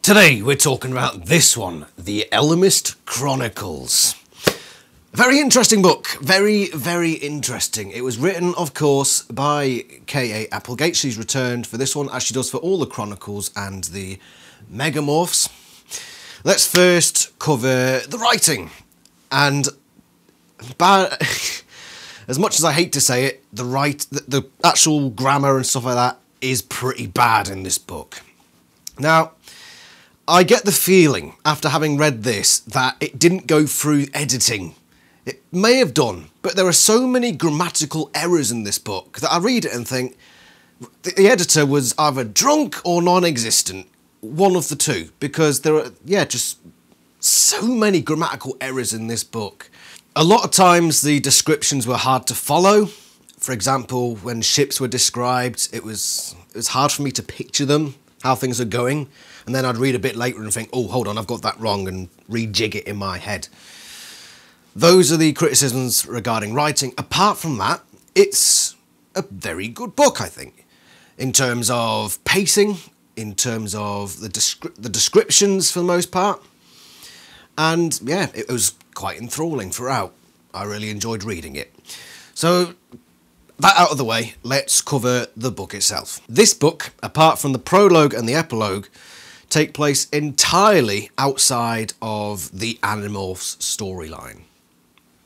Today we're talking about this one, the Ellimist Chronicles. A very interesting book, very, very interesting. It was written, of course, by K.A. Applegate. She's returned for this one, as she does for all the Chronicles and the Megamorphs. Let's first cover the writing. And as much as I hate to say it, the actual grammar and stuff like that is pretty bad in this book. Now, I get the feeling, after having read this, that it didn't go through editing. It may have done, but there are so many grammatical errors in this book that I read it and think the editor was either drunk or non-existent, one of the two, because there are, just so many grammatical errors in this book. A lot of times the descriptions were hard to follow. For example, when ships were described, it was hard for me to picture them, how things are going. And then I'd read a bit later and think, oh, hold on, I've got that wrong, and rejig it in my head. Those are the criticisms regarding writing. Apart from that, it's a very good book, I think, in terms of pacing, in terms of the descriptions for the most part. And yeah, it was quite enthralling throughout. I really enjoyed reading it. So, that out of the way, let's cover the book itself. This book, apart from the prologue and the epilogue, take place entirely outside of the Animorphs storyline.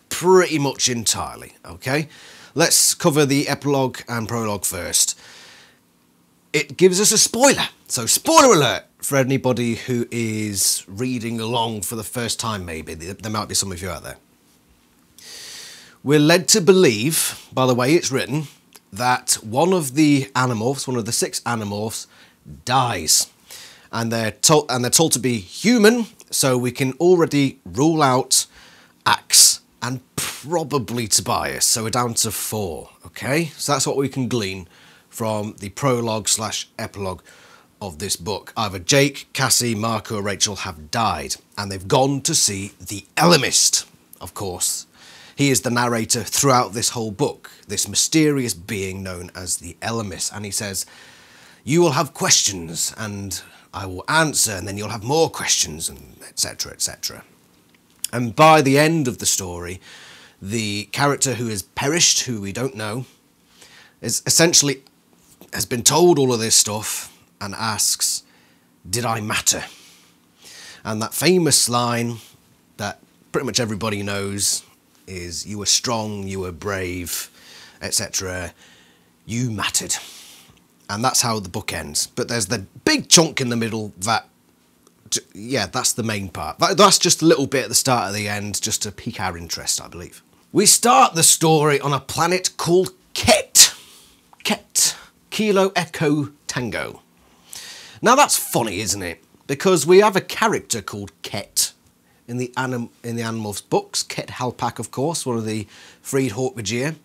Pretty much entirely, okay? Let's cover the epilogue and prologue first. It gives us a spoiler. So spoiler alert for anybody who is reading along for the first time, maybe. There might be some of you out there. We're led to believe, by the way it's written, that one of the Animorphs, one of the 6 Animorphs, dies. And they're told to be human, so we can already rule out Axe and probably Tobias. So we're down to 4, okay? So that's what we can glean from the prologue/epilogue of this book. Either Jake, Cassie, Marco, or Rachel have died, and they've gone to see the Ellimist, of course. He is the narrator throughout this whole book, this mysterious being known as the Ellimist. And he says, you will have questions, and I will answer, and then you'll have more questions, and etc, etc. And by the end of the story, the character who has perished, who we don't know, is essentially has been told all of this stuff and asks, did I matter? And that famous line that pretty much everybody knows is, you were strong, you were brave, etc. You mattered. And that's how the book ends. But there's the big chunk in the middle that, yeah, that's the main part. That's just a little bit at the start of the end, just to pique our interest, I believe. We start the story on a planet called Ket. Ket. Kilo Echo Tango. Now that's funny, isn't it? Because we have a character called Ket in the Animorphs books. Ket Halpak, of course, one of the freed Hork-Bajir.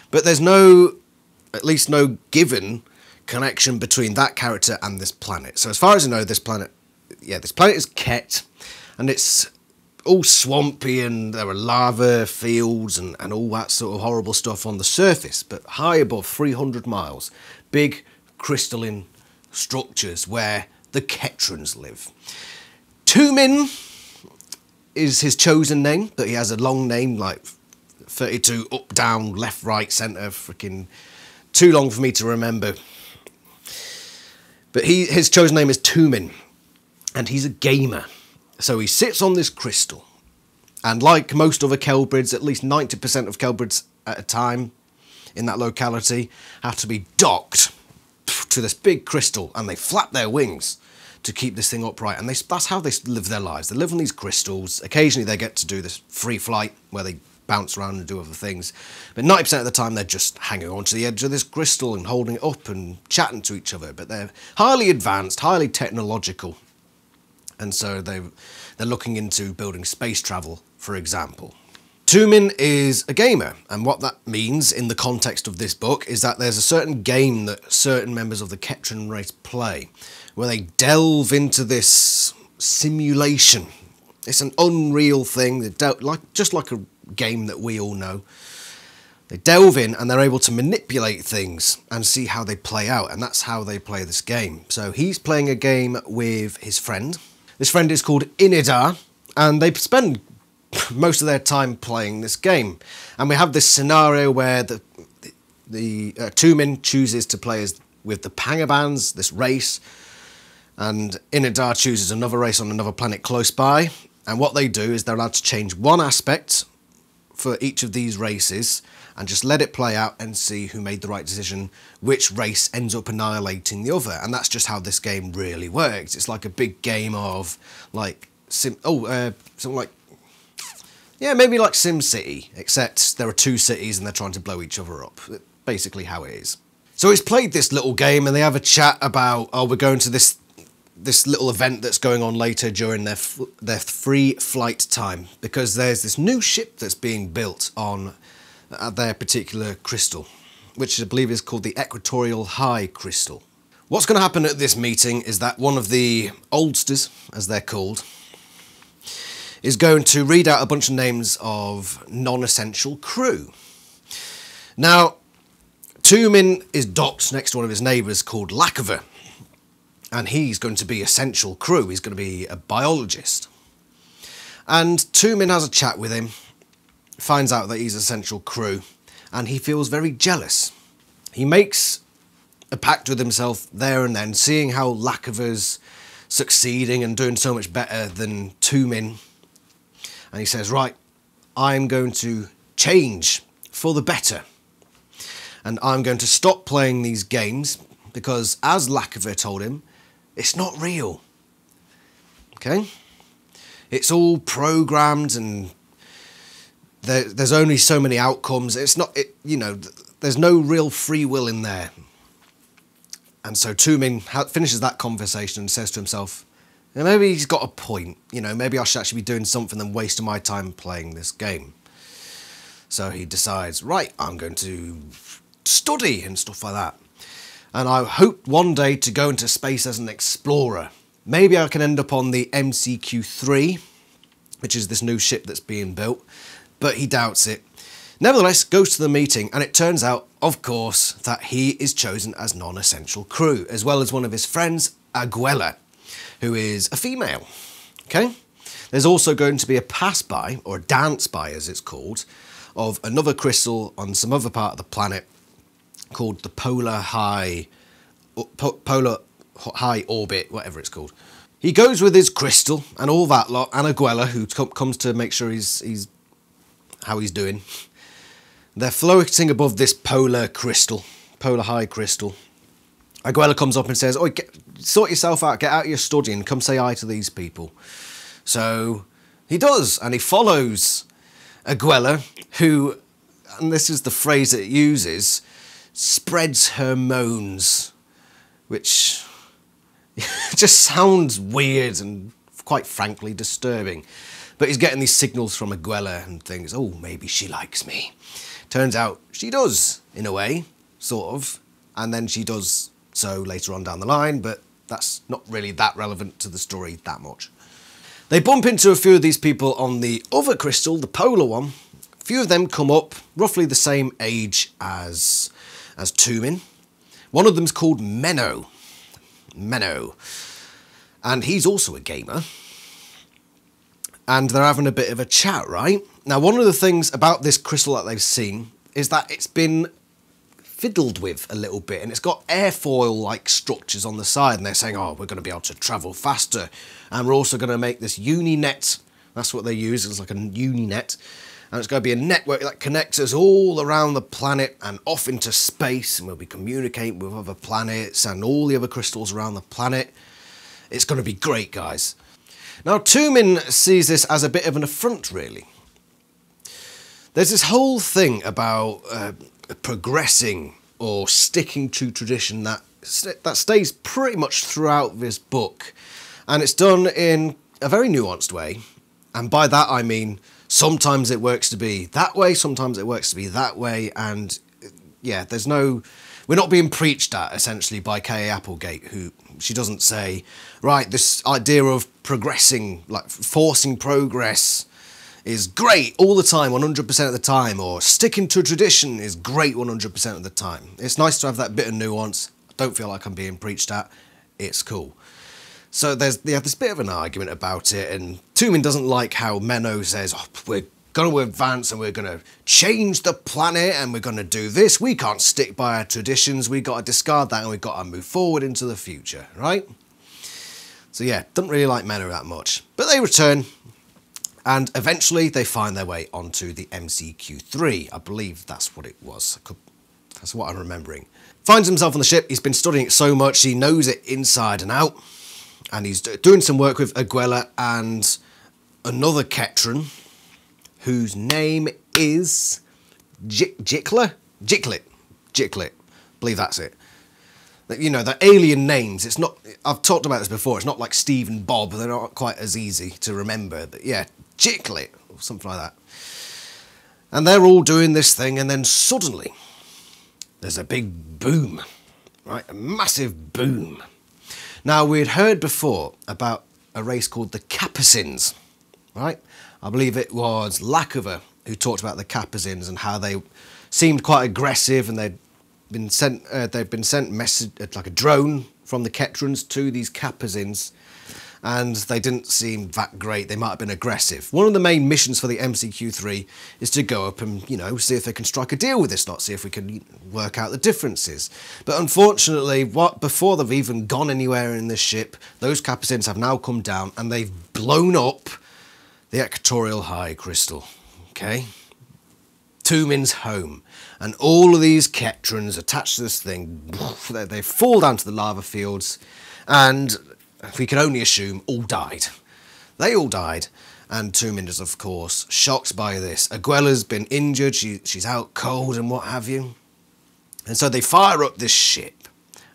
But there's at least no given connection between that character and this planet. So as far as I know, this planet is Ket, and it's all swampy, and there are lava fields and all that sort of horrible stuff on the surface, but high above 300 miles, big crystalline structures where the Ketrans live. Tumin is his chosen name, but he has a long name, like 32 up, down, left, right, centre, freaking too long for me to remember. But his chosen name is Tumin, and he's a gamer. So he sits on this crystal, and like most other Kelbrids, at least 90% of Kelbrids at a time in that locality have to be docked to this big crystal, and they flap their wings to keep this thing upright, and that's how they live their lives. They live on these crystals. Occasionally they get to do this free flight where they bounce around and do other things, but 90% of the time they're just hanging onto the edge of this crystal and holding it up and chatting to each other. But they're highly advanced, highly technological, and so they're looking into building space travel, for example. Tumin is a gamer, and what that means in the context of this book is that there's a certain game that certain members of the Ketran race play, where they delve into this simulation. It's an unreal thing, just like a game that we all know. They delve in and they're able to manipulate things and see how they play out, and that's how they play this game. So he's playing a game with his friend. This friend is called Inidar, and they spend most of their time playing this game. And we have this scenario where the Tumin chooses to play with the Pangabans, this race, and Inidar chooses another race on another planet close by. And what they do is they're allowed to change one aspect for each of these races and just let it play out and see who made the right decision, which race ends up annihilating the other. And that's just how this game really works. It's like a big game of like something like, yeah, maybe like SimCity, except there are two cities and they're trying to blow each other up. Basically how it is. So he's played this little game and they have a chat about, oh, we're going to this little event that's going on later during their free flight time, because there's this new ship that's being built on their particular crystal, which I believe is called the Equatorial High Crystal. What's going to happen at this meeting is that one of the oldsters, as they're called, is going to read out a bunch of names of non-essential crew. Now, Tumin is docked next to one of his neighbours called Lakover, and he's going to be essential crew. He's going to be a biologist. And Tumin has a chat with him, finds out that he's essential crew, and he feels very jealous. He makes a pact with himself there and then, seeing how Lakover's succeeding and doing so much better than Tumin. And he says, right, I'm going to change for the better. And I'm going to stop playing these games because, as Lakover told him, it's not real. Okay? It's all programmed and there's only so many outcomes. It's not, there's no real free will in there. And so Tumin finishes that conversation and says to himself, maybe he's got a point. Maybe I should actually be doing something than wasting my time playing this game. So he decides, right, I'm going to study and stuff like that. And I hope one day to go into space as an explorer. Maybe I can end up on the MCQ-3, which is this new ship that's being built, but he doubts it. Nevertheless, goes to the meeting, and it turns out, of course, that he is chosen as non-essential crew, as well as one of his friends, Aguela, who is a female. Okay? There's also going to be a pass-by, or a dance-by as it's called, of another crystal on some other part of the planet called the Polar High Orbit, whatever it's called. He goes with his crystal and all that lot, and Aguela, who comes to make sure he's how he's doing. They're floating above this polar high crystal. Aguela comes up and says, "Oi, sort yourself out, get out of your study and come say hi to these people." So he does, and he follows Aguela, who, and this is the phrase it uses, spreads her moans, which just sounds weird and quite frankly disturbing. But he's getting these signals from Aguela and thinks, oh, maybe she likes me. Turns out she does, in a way, sort of, and then she does so later on down the line, but that's not really that relevant to the story that much. They bump into a few of these people on the other crystal, the polar one. A few of them come up, roughly the same age as Tumin. One of them's called Menno, and he's also a gamer. And they're having a bit of a chat, right? Now, one of the things about this crystal that they've seen is that it's been fiddled with a little bit, and it's got airfoil-like structures on the side, and they're saying, oh, we're going to be able to travel faster, and we're also going to make this Uninet. That's what they use, it's like a Uninet, and it's going to be a network that connects us all around the planet and off into space, and we'll be communicating with other planets and all the other crystals around the planet. It's going to be great, guys. Now, Tumin sees this as a bit of an affront, really. There's this whole thing about progressing or sticking to tradition that stays pretty much throughout this book. And it's done in a very nuanced way. And by that I mean, sometimes it works to be that way, sometimes it works to be that way. And yeah, we're not being preached at, essentially, by K.A. Applegate, who she doesn't say, right, this idea of progressing, like forcing progress, is great all the time, 100% of the time, or sticking to tradition is great 100% of the time. It's nice to have that bit of nuance. I don't feel like I'm being preached at. It's cool. So they have this bit of an argument about it, and Tumin doesn't like how Menno says, oh, we're going to advance and we're going to change the planet and we're going to do this. We can't stick by our traditions. We've got to discard that and we've got to move forward into the future, right? So yeah, don't really like Menno that much. But they return, and eventually they find their way onto the MCQ3. I believe that's what it was. That's what I'm remembering. Finds himself on the ship. He's been studying it so much, he knows it inside and out. And he's doing some work with Aguela and another Ketran, whose name is Jiklet. I believe that's it. You know, the alien names, it's not, I've talked about this before, it's not like Steve and Bob, they're not quite as easy to remember, but yeah, Jiklet, or something like that. And they're all doing this thing, and then suddenly, there's a big boom, right, a massive boom. Now, we'd heard before about a race called the Capucins, right? I believe it was Lakova who talked about the Capucins and how they seemed quite aggressive, and they'd been sent message like a drone from the Ketrans to these Capucins, and they didn't seem that great. They might have been aggressive. One of the main missions for the MCQ3 is to go up and, you know, see if they can strike a deal with this lot, see if we can work out the differences. But unfortunately, before they've even gone anywhere in this ship, those Capucins have now come down and they've blown up the Equatorial High Crystal, okay? Tumin's home. And all of these Ketrans attached to this thing, they fall down to the lava fields, and we can only assume all died. They all died, and Tumin is, of course, shocked by this. Aguela's been injured, she's out cold and what have you. And so they fire up this ship,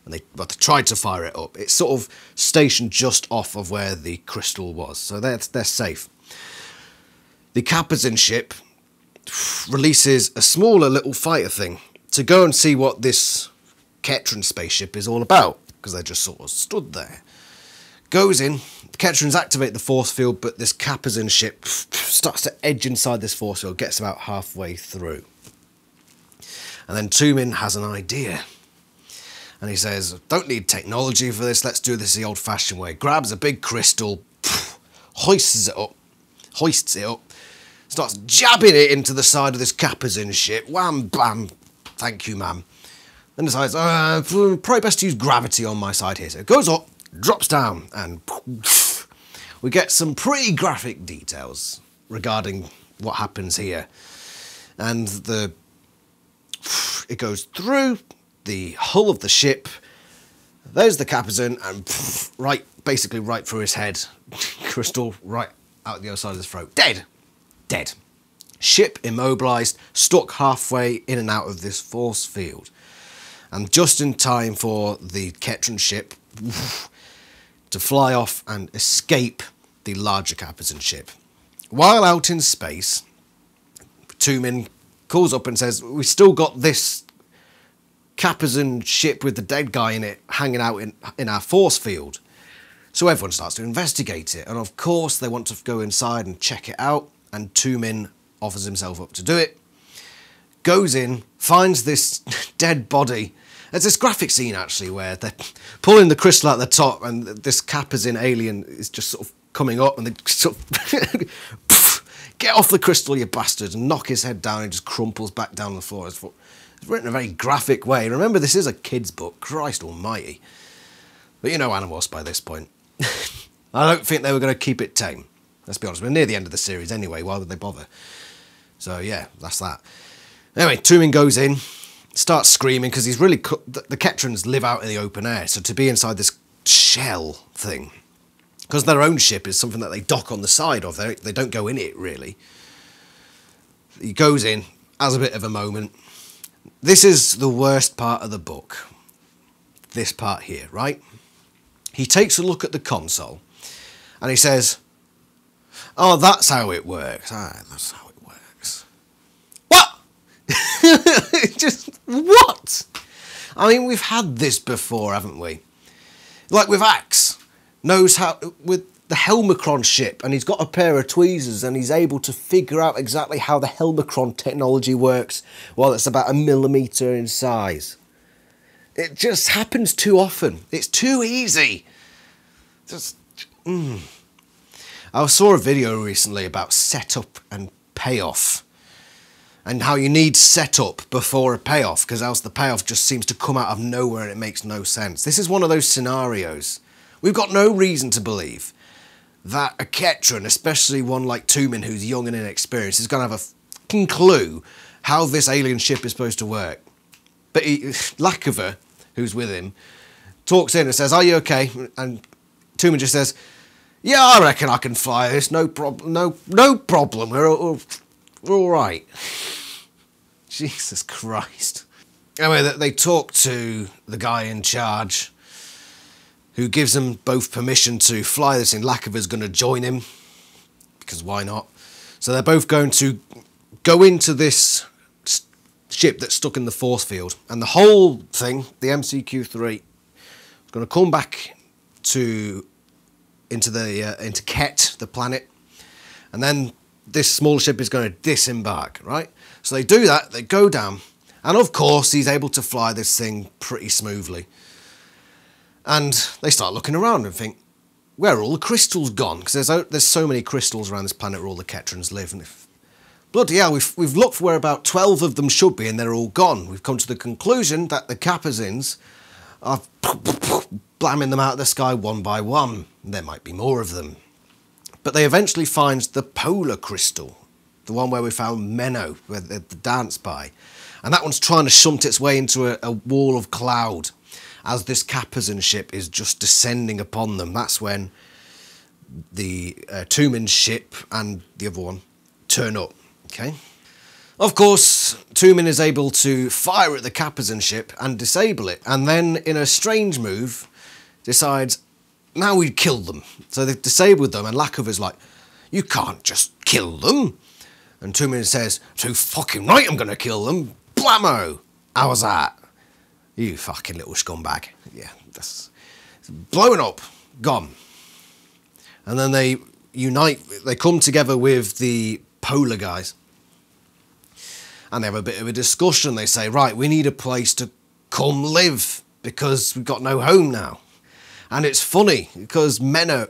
and they tried to fire it up. It's sort of stationed just off of where the crystal was, so they're safe. The Capucin ship releases a smaller little fighter thing to go and see what this Ketran spaceship is all about, because they just sort of stood there. Goes in, the Ketrans activate the force field, but this Capucin ship starts to edge inside this force field, gets about halfway through. And then Tumin has an idea. And he says, don't need technology for this, let's do this the old-fashioned way. Grabs a big crystal, hoists it up, starts jabbing it into the side of this Capucin ship. Wham, bam, thank you, ma'am. Then decides, probably best to use gravity on my side here. So it goes up, drops down, and we get some pretty graphic details regarding what happens here. And it goes through the hull of the ship. There's the Capucin, and basically right through his head. Crystal right out the other side of his throat. Dead. Dead. Ship immobilised, stuck halfway in and out of this force field. And just in time for the Ketran ship to fly off and escape the larger Capucin ship. While out in space, Tumin calls up and says, we've still got this Capucin ship with the dead guy in it hanging out in our force field. So everyone starts to investigate it, and of course they want to go inside and check it out, and Tumin offers himself up to do it. Goes in, finds this dead body. There's this graphic scene actually where they're pulling the crystal out the top, and this Capucin alien is just sort of coming up, and they sort of get off the crystal, you bastard, and knock his head down, and just crumples back down the floor. It's written in a very graphic way. Remember, this is a kid's book, Christ almighty. But you know Animorphs by this point. I don't think they were going to keep it tame. Let's be honest, we're near the end of the series anyway, why would they bother? So yeah, that's that. Anyway, Tumin goes in, starts screaming, because he's really... The Ketrans live out in the open air, so to be inside this shell thing, because their own ship is something that they dock on the side of, they don't go in it, really. He goes in, has a bit of a moment. This is the worst part of the book. This part here, right? He takes a look at the console, and he says, oh, that's how it works. Ah, that's how it works. What? Just, what? I mean, we've had this before, haven't we? Like with Axe. Knows how, with the Helmicron ship, and he's got a pair of tweezers, and he's able to figure out exactly how the Helmicron technology works while it's about 1 millimetre in size. It just happens too often. It's too easy. I saw a video recently about setup and payoff, and how you need setup before a payoff, because else the payoff just seems to come out of nowhere and it makes no sense. This is one of those scenarios. We've got no reason to believe that a Ketran, especially one like Tumen who's young and inexperienced, is going to have a fucking clue how this alien ship is supposed to work. But Lakover, who's with him, talks in and says, "Are you okay?" And Tumen just says, "Yeah, I reckon I can fly this. No problem. No problem. We're all right." Jesus Christ. Anyway, they talk to the guy in charge, who gives them both permission to fly this, and Lakover's going to join him, because why not? So they're both going to go into this ship that's stuck in the force field, and the whole thing, the MCQ-3, is going to come back into Ket, the planet, and then this small ship is going to disembark, right? So they do that, they go down, and of course he's able to fly this thing pretty smoothly. And they start looking around and think, where are all the crystals gone? Because there's so many crystals around this planet where all the Ketrans live. And bloody hell, we've looked for where about 12 of them should be, and they're all gone. We've come to the conclusion that the Capazins are blamming them out of the sky one by one. There might be more of them. But they eventually find the polar crystal, the one where we found Menno, where the dance by. And that one's trying to shunt its way into a wall of cloud as this Capazin ship is just descending upon them. That's when the Tumen ship and the other one turn up, okay? Of course, Tumen is able to fire at the Capazin ship and disable it, and then, in a strange move, decides, now we kill them. So they've disabled them, and Lakover's like, you can't just kill them. And Tumen says, too fucking right I'm gonna kill them. Blammo! How was that? You fucking little scumbag. Yeah, that's blowing up, gone. And then they unite, they come together with the polar guys, and they have a bit of a discussion. They say, right, we need a place to come live because we've got no home now. And it's funny because Menno,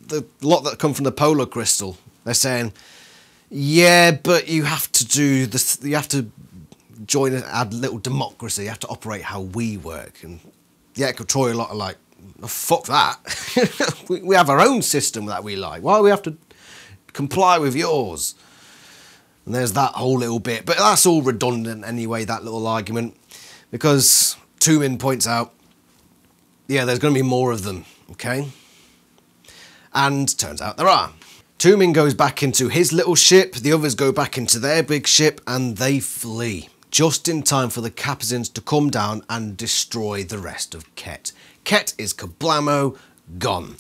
the lot that come from the polar crystal, they're saying, yeah, but you have to do this, you have to join a little democracy, you have to operate how we work. And the Equatorial lot are like, oh, fuck that. we have our own system that we like. Why do we have to comply with yours? And there's that whole little bit. But that's all redundant anyway, that little argument. Because Tumen points out, yeah, there's going to be more of them, okay? And turns out there are. Tumen goes back into his little ship, the others go back into their big ship, and they flee. Just in time for the Capazins to come down and destroy the rest of Ket. Ket is kablamo, gone.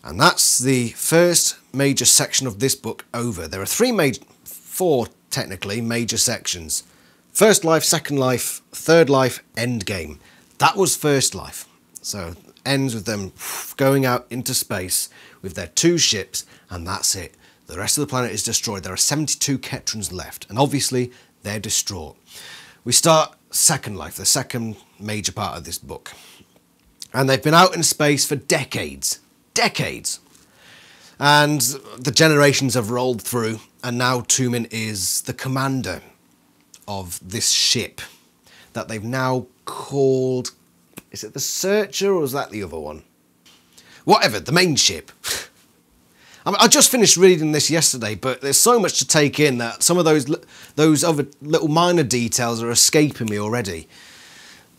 And that's the first major section of this book over. There are four technically major sections. First life, second life, third life, end game. That was first life. So ends with them going out into space with their 2 ships, and that's it. The rest of the planet is destroyed. There are 72 Ketrans left, and obviously they're distraught. We start second life, the second major part of this book. And they've been out in space for decades. Decades. And the generations have rolled through, and now Tumen is the commander of this ship that they've now called, is it the Searcher or is that the other one? Whatever, the main ship. I mean, I just finished reading this yesterday, but there's so much to take in that some of those other little minor details are escaping me already.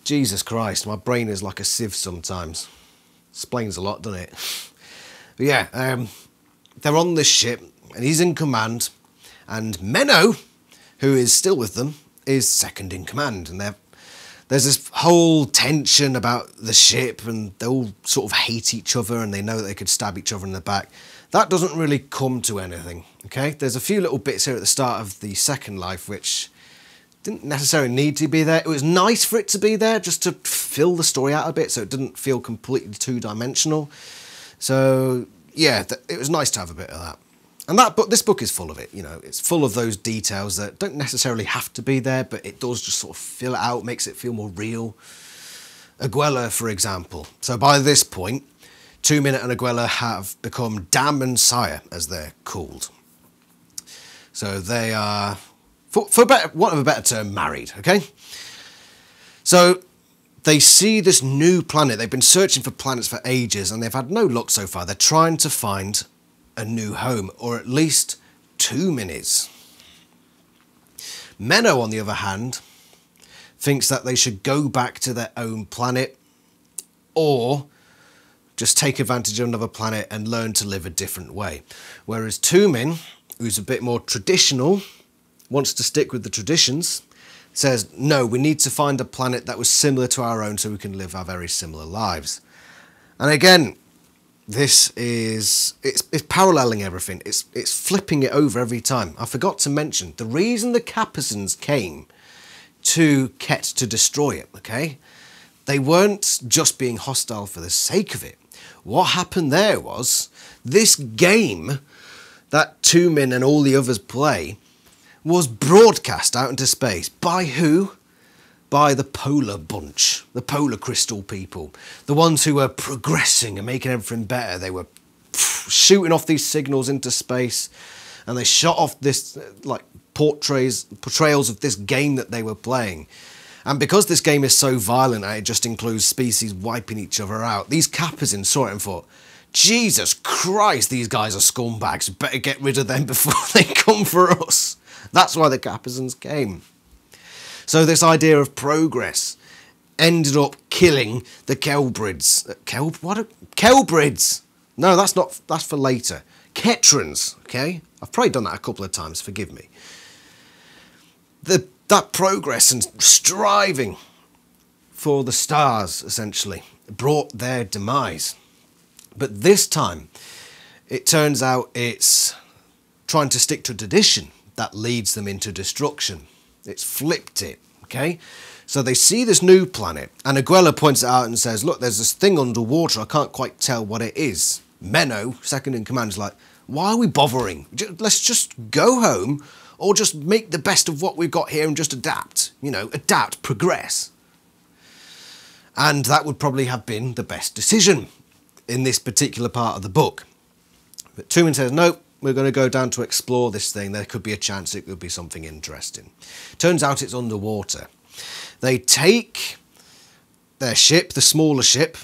Jesus Christ, my brain is like a sieve sometimes. Explains a lot, doesn't it? But yeah, they're on this ship, and he's in command, and Menno, who is still with them, is second in command, and there's this whole tension about the ship, and they all sort of hate each other, and they know that they could stab each other in the back. That doesn't really come to anything, okay? There's a few little bits here at the start of the second life which didn't necessarily need to be there. It was nice for it to be there just to fill the story out a bit so it didn't feel completely two-dimensional. So, yeah, it was nice to have a bit of that. And this book is full of it, you know. It's full of those details that don't necessarily have to be there, but it does just sort of fill it out, makes it feel more real. Aguella, for example. So by this point, Tumin and Aguella have become Dam and Sire, as they're called. So they are, for want of a better term, married, okay? So they see this new planet. They've been searching for planets for ages, and they've had no luck so far. They're trying to find a new home, or at least Tumin is. Menno, on the other hand, thinks that they should go back to their own planet, or just take advantage of another planet and learn to live a different way. Whereas Tumin, who's a bit more traditional, wants to stick with the traditions, says, no, we need to find a planet that was similar to our own so we can live our very similar lives. And again, this is, it's paralleling everything. It's flipping it over every time. I forgot to mention, the reason the Capucins came to Ket to destroy it, okay? They weren't just being hostile for the sake of it. What happened there was, this game that Tumin and all the others play was broadcast out into space. By who? By the Polar Bunch, the Polar Crystal people. The ones who were progressing and making everything better. They were shooting off these signals into space, and they shot off this, like, portrayals of this game that they were playing. And because this game is so violent and it just includes species wiping each other out, these Capucins saw it and thought, Jesus Christ, these guys are scumbags. Better get rid of them before they come for us. That's why the Capucins came. So this idea of progress ended up killing the Kelbrids. Kelbrids! No, that's for later. Ketrans, okay? I've probably done that a couple of times, forgive me. That progress and striving for the stars, essentially, brought their demise. But this time, it turns out it's trying to stick to tradition that leads them into destruction. It's flipped it, okay? So they see this new planet, and Aguella points it out and says, look, there's this thing underwater, I can't quite tell what it is. Menno, second in command, is like, why are we bothering? Let's just go home, or just make the best of what we've got here and just adapt. You know, adapt, progress. And that would probably have been the best decision in this particular part of the book. But Tumin says, nope, we're going to go down to explore this thing. There could be a chance it could be something interesting. Turns out it's underwater. They take their ship, the smaller ship.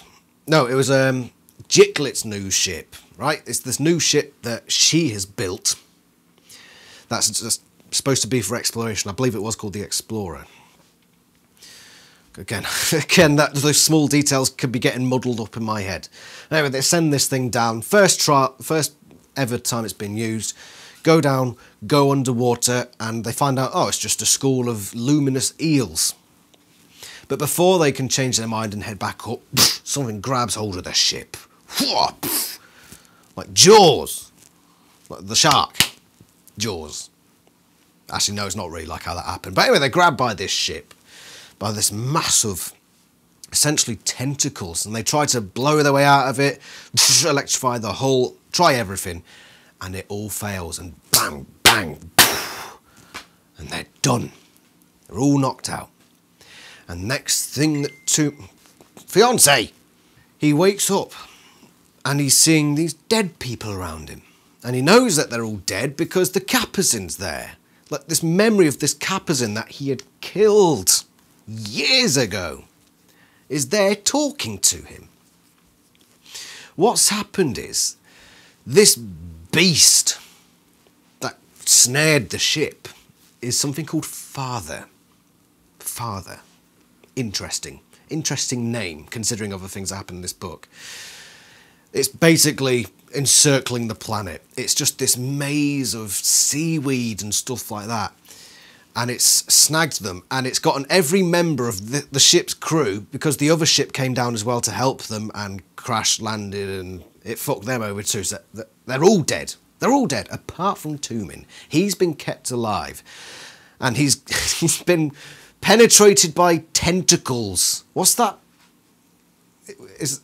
No, it was Jicklit's new ship, right? It's this new ship that she has built. That's just supposed to be for exploration. I believe it was called the Explorer. Again, those small details could be getting muddled up in my head. Anyway, they send this thing down. First ever time it's been used. Go down, go underwater, and they find out, oh, it's just a school of luminous eels. But before they can change their mind and head back up, something grabs hold of their ship. Like Jaws. Like the shark. Jaws. Actually, no, it's not really like how that happened. But anyway, they're grabbed by this ship, by this massive, essentially tentacles, and they try to blow their way out of it, electrify the hull, try everything, and it all fails, and bang, bang, and they're done. They're all knocked out. And next thing fiancé, he wakes up, and he's seeing these dead people around him. And he knows that they're all dead because the Capucin's there. Like this memory of this Capucin that he had killed years ago is there talking to him. What's happened is this beast that snared the ship is something called Father. Father. Interesting. Interesting name, considering other things that happen in this book. It's basically encircling the planet. It's just this maze of seaweed and stuff like that. And it's snagged them, and it's gotten every member of the ship's crew, because the other ship came down as well to help them and crash landed, and it fucked them over too. So they're all dead. They're all dead, apart from Tumin. He's been kept alive, and he's been penetrated by tentacles. What's that? It's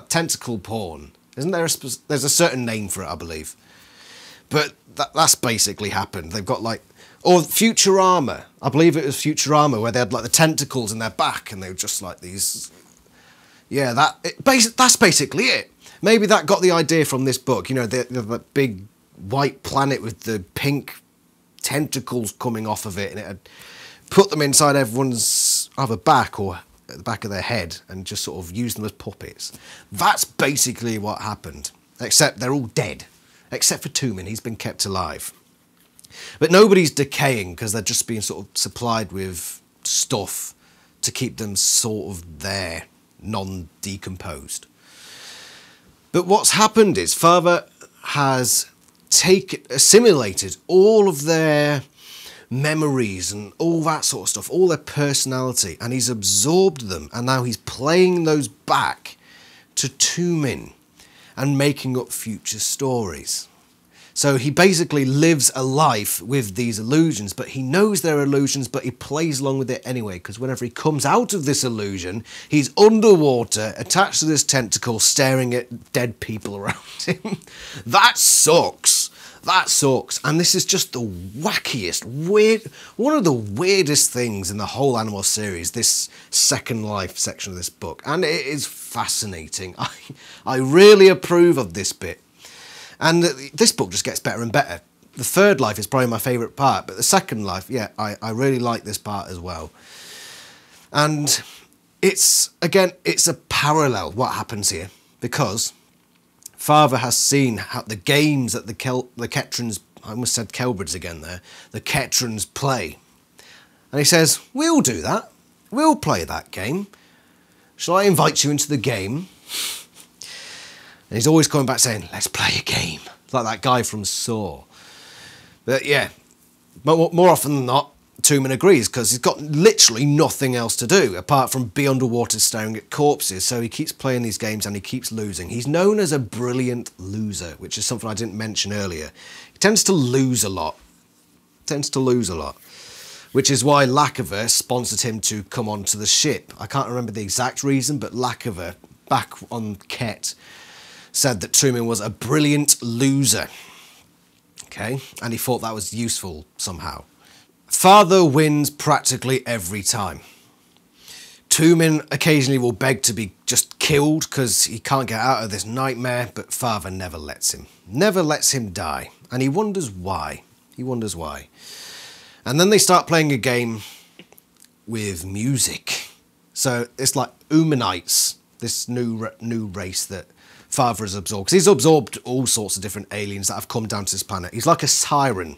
tentacle porn. Isn't there there's a certain name for it, I believe. But that's basically happened. They've got like, or Futurama. I believe it was Futurama where they had like the tentacles in their back and they were just like these. Yeah, that's basically it. Maybe that got the idea from this book. You know, the big white planet with the pink tentacles coming off of it, and it had put them inside everyone's either back or at the back of their head and just sort of used them as puppets. That's basically what happened. Except they're all dead. Except for Tumen, he's been kept alive. But nobody's decaying because they're just being sort of supplied with stuff to keep them sort of there, non-decomposed. But what's happened is Father has assimilated all of their memories and all that sort of stuff, all their personality, and he's absorbed them, and now he's playing those back to Tumen and making up future stories. So he basically lives a life with these illusions, but he knows they're illusions, but he plays along with it anyway, because whenever he comes out of this illusion, he's underwater, attached to this tentacle, staring at dead people around him. That sucks. That sucks. And this is just the wackiest, one of the weirdest things in the whole Animorphs series, this Second Life section of this book. And it is fascinating. I really approve of this bit. And this book just gets better and better. The third life is probably my favourite part, but the second life, yeah, I really like this part as well. And it's a parallel, what happens here, because Father has seen how the games that the Ketrans, I almost said Kelbrids again there, the Ketrans play. And he says, we'll do that. We'll play that game. Shall I invite you into the game? And he's always coming back saying, let's play a game. Like that guy from Saw. But yeah, more often than not, Tumen agrees because he's got literally nothing else to do apart from be underwater staring at corpses. So he keeps playing these games and he keeps losing. He's known as a brilliant loser, which is something I didn't mention earlier. He tends to lose a lot. Which is why Lackaver sponsored him to come onto the ship. I can't remember the exact reason, but Lackaver, back on Ket, said that Tumen was a brilliant loser. Okay, and he thought that was useful somehow. Father wins practically every time. Tumen occasionally will beg to be just killed because he can't get out of this nightmare, but Father never lets him. Never lets him die. And he wonders why. And then they start playing a game with music. So it's like Umanites, this new race that Father has absorbed. Because he's absorbed all sorts of different aliens that have come down to this planet. He's like a siren.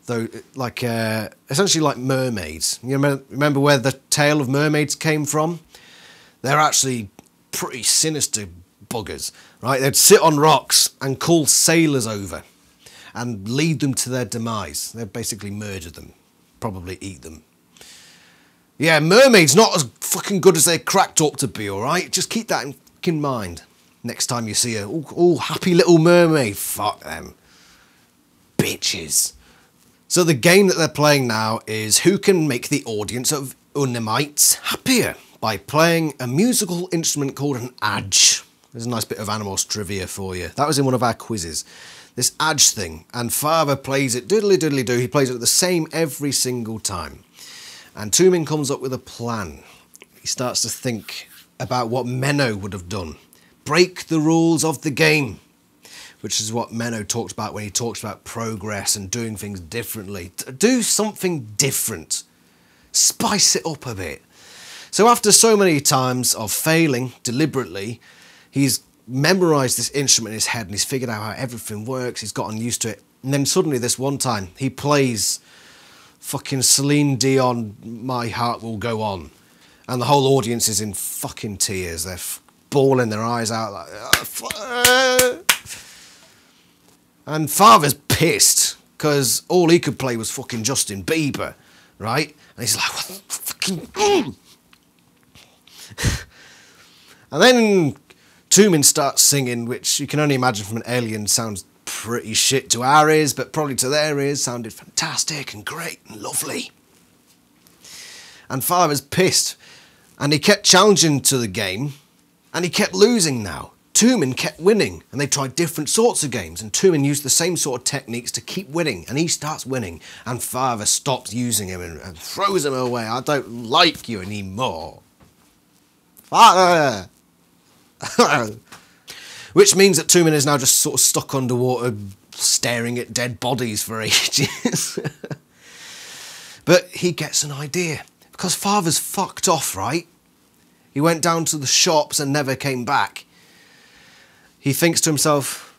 Though, like, essentially like mermaids. You remember where the tale of mermaids came from? They're actually pretty sinister buggers, right? They'd sit on rocks and call sailors over and lead them to their demise. They'd basically murder them, probably eat them. Yeah, mermaids not as fucking good as they're cracked up to be, all right? Just keep that in mind next time you see a happy little mermaid. Fuck them. Bitches. So the game that they're playing now is who can make the audience of Unamites happier by playing a musical instrument called an adge. There's a nice bit of Animorphs trivia for you. That was in one of our quizzes. This adge thing, and Father plays it diddly-diddly-do. He plays it the same every single time. And Tumen comes up with a plan. He starts to think about what Menno would have done. Break the rules of the game, which is what Menno talked about when he talks about progress and doing things differently. Do something different. Spice it up a bit. So after so many times of failing deliberately, he's memorised this instrument in his head and he's figured out how everything works. He's gotten used to it. And then suddenly this one time, he plays fucking Celine Dion, My Heart Will Go On. And the whole audience is in fucking tears. They're bawling their eyes out like... And Father's pissed because all he could play was fucking Justin Bieber, right? And he's like, what the fucking... And then Tumen starts singing, which you can only imagine from an alien sounds pretty shit to our ears, but probably to their ears sounded fantastic and great and lovely. And Father's pissed. And he kept challenging to the game, And he kept losing now. Tumen kept winning, and they tried different sorts of games, and Tumen used the same sort of techniques to keep winning, and he starts winning, and Father stops using him and throws him away. I don't like you anymore. Father! Which means that Tumen is now just sort of stuck underwater, staring at dead bodies for ages. But he gets an idea, because Father's fucked off, right? He went down to the shops and never came back. He thinks to himself,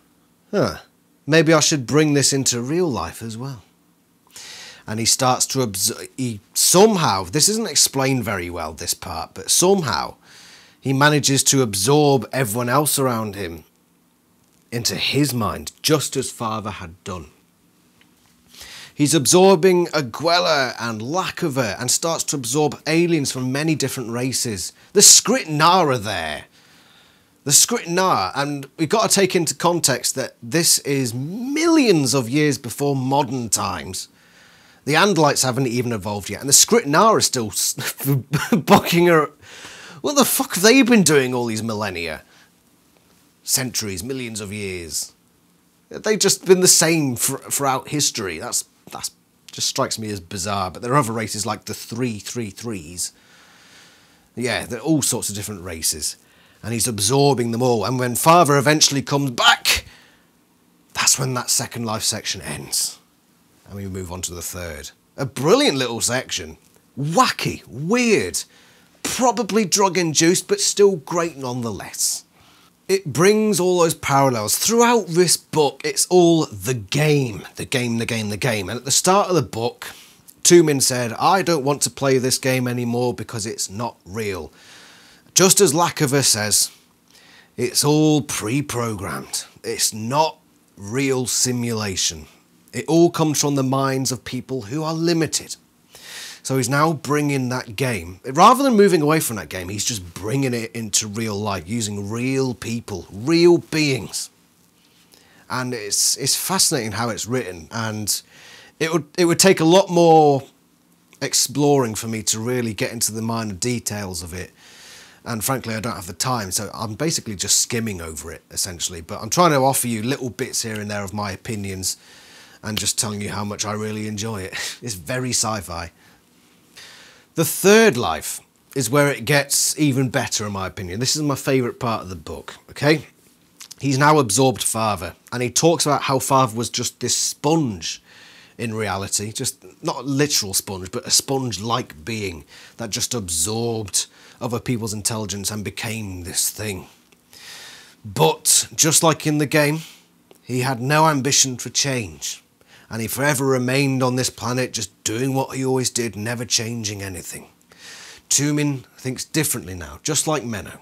maybe I should bring this into real life as well. And he starts to observe, somehow, this isn't explained very well, this part, but somehow he manages to absorb everyone else around him into his mind, just as Father had done. He's absorbing Aguela and Lacova and starts to absorb aliens from many different races. The Skritnar are there. The Skritnar, and we've got to take into context that this is millions of years before modern times. The Andalites haven't even evolved yet, and the Skritnar are still bucking her. What the fuck have they been doing all these millennia? Centuries, millions of years. They've just been the same throughout history. That's just strikes me as bizarre, but there are other races like the 333s. Yeah, there are all sorts of different races. And he's absorbing them all. And when Father eventually comes back, that's when that second life section ends. And we move on to the third. A brilliant little section. Wacky, weird, probably drug-induced, but still great nonetheless. It brings all those parallels. Throughout this book, it's all the game. The game, the game, the game. And at the start of the book, Tumen said, I don't want to play this game anymore because it's not real. Just as Lacova says, it's all pre-programmed. It's not real simulation. It all comes from the minds of people who are limited. So he's now bringing that game, rather than moving away from that game, he's just bringing it into real life, using real people, real beings. And it's fascinating how it's written, and it would take a lot more exploring for me to really get into the minor details of it. And frankly, I don't have the time, so I'm basically just skimming over it, essentially. But I'm trying to offer you little bits here and there of my opinions and just telling you how much I really enjoy it. It's very sci-fi. The third life is where it gets even better, in my opinion. This is my favourite part of the book, okay? He's now absorbed Father, and he talks about how Father was just this sponge in reality. Just not a literal sponge, but a sponge-like being that just absorbed other people's intelligence and became this thing. But just like in the game, he had no ambition for change, and he forever remained on this planet just doing what he always did, never changing anything. Tumen thinks differently now, just like Menno.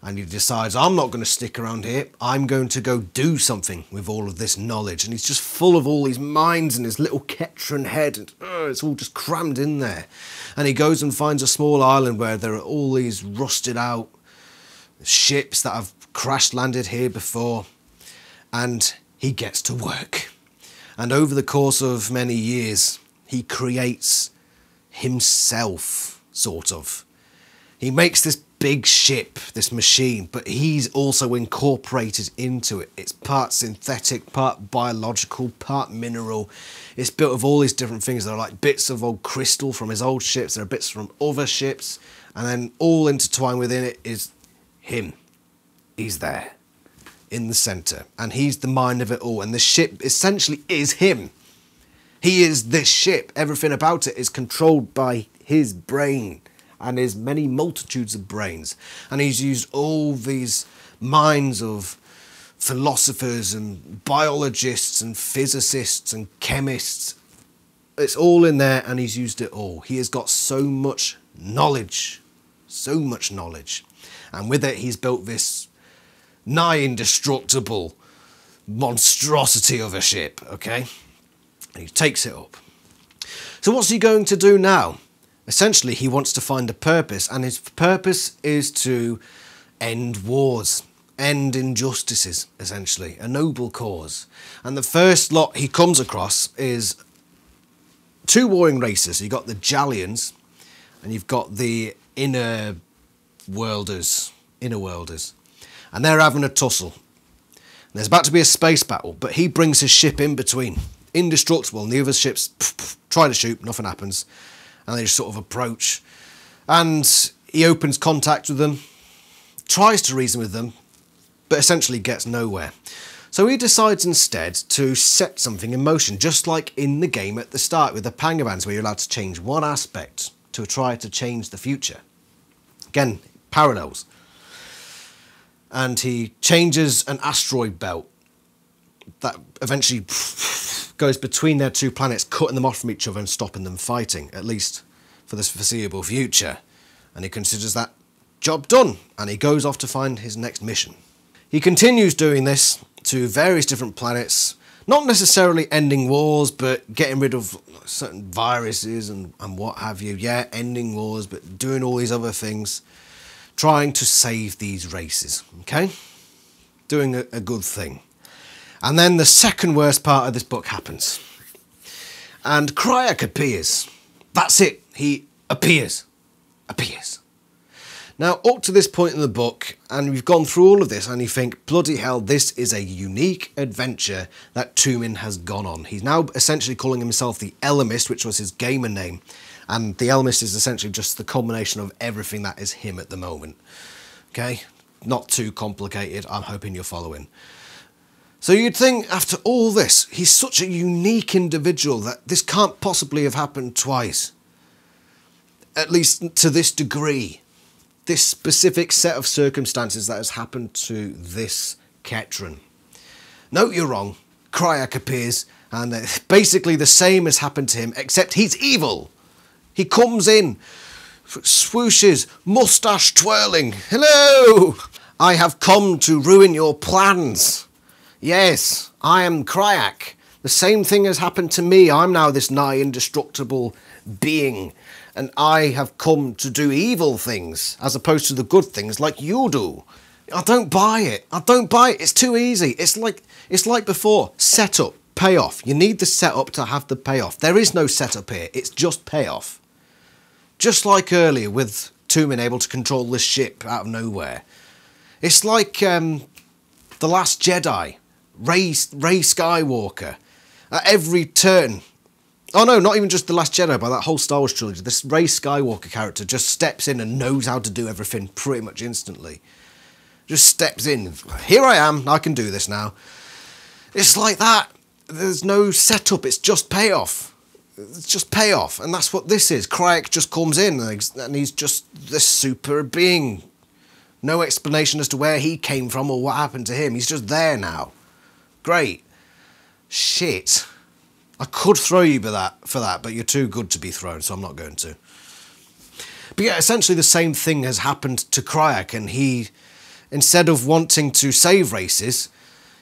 And he decides, I'm not going to stick around here, I'm going to go do something with all of this knowledge. And he's just full of all these minds in his little Ketran head, and it's all just crammed in there. And he goes and finds a small island where there are all these rusted out ships that have crash landed here before, and he gets to work. And over the course of many years, he creates himself, sort of. He makes this big ship, this machine, but he's also incorporated into it. It's part synthetic, part biological, part mineral. It's built of all these different things. There are like bits of old crystal from his old ships, there are bits from other ships, and then all intertwined within it is him. He's there in the centre, and he's the mind of it all, and the ship essentially is him. He is this ship. Everything about it is controlled by his brain and his many multitudes of brains, and he's used all these minds of philosophers and biologists and physicists and chemists. It's all in there, and he's used it all. He has got so much knowledge, and with it he's built this nigh indestructible monstrosity of a ship, okay? And he takes it up. So what's he going to do now? Essentially, he wants to find a purpose, and his purpose is to end wars, end injustices, essentially, a noble cause. And the first lot he comes across is two warring races. You've got the Jalians, and you've got the Inner Worlders, inner worlders. And they're having a tussle. And there's about to be a space battle, but he brings his ship in between. Indestructible, and the other ships try to shoot, nothing happens. And they just sort of approach. And he opens contact with them, tries to reason with them, but essentially gets nowhere. So he decides instead to set something in motion, just like in the game at the start with the Pangabands, where you're allowed to change one aspect to try to change the future. Again, parallels. And he changes an asteroid belt that eventually goes between their two planets, cutting them off from each other and stopping them fighting, at least for the foreseeable future. And he considers that job done, and he goes off to find his next mission. He continues doing this to various different planets, not necessarily ending wars, but getting rid of certain viruses and what have you. Yeah, ending wars, but doing all these other things, trying to save these races, okay? Doing a good thing. And then the second worst part of this book happens. And Kryak appears. That's it. He appears. Now, up to this point in the book, and we've gone through all of this, and you think, bloody hell, this is a unique adventure that Tumin has gone on. He's now essentially calling himself the Ellimist, which was his gamer name. And the Ellimist is essentially just the combination of everything that is him at the moment. Okay? Not too complicated. I'm hoping you're following. So you'd think, after all this, he's such a unique individual that this can't possibly have happened twice. At least to this degree. This specific set of circumstances that has happened to this Ketran. No, you're wrong. Kryak appears, and basically the same has happened to him, except he's evil. He comes in, swooshes, moustache twirling. Hello! I have come to ruin your plans. Yes, I am Kryak. The same thing has happened to me. I'm now this nigh indestructible being, and I have come to do evil things as opposed to the good things like you do. I don't buy it. I don't buy it. It's too easy. It's like before. Setup, payoff. You need the setup to have the payoff. There is no setup here. It's just payoff. Just like earlier with Tumin able to control this ship out of nowhere. It's like The Last Jedi. Rey Skywalker. At every turn. Oh no, not even just The Last Jedi, but that whole Star Wars trilogy. This Rey Skywalker character just steps in and knows how to do everything pretty much instantly. Just steps in. Here I am, I can do this now. It's like that. There's no setup, it's just payoff. It's just payoff, and that's what this is. Kryak just comes in, and he's just this super being. No explanation as to where he came from or what happened to him. He's just there now. Great. Shit. I could throw you for that, but you're too good to be thrown, so I'm not going to. But yeah, essentially the same thing has happened to Kryak, and he, instead of wanting to save races,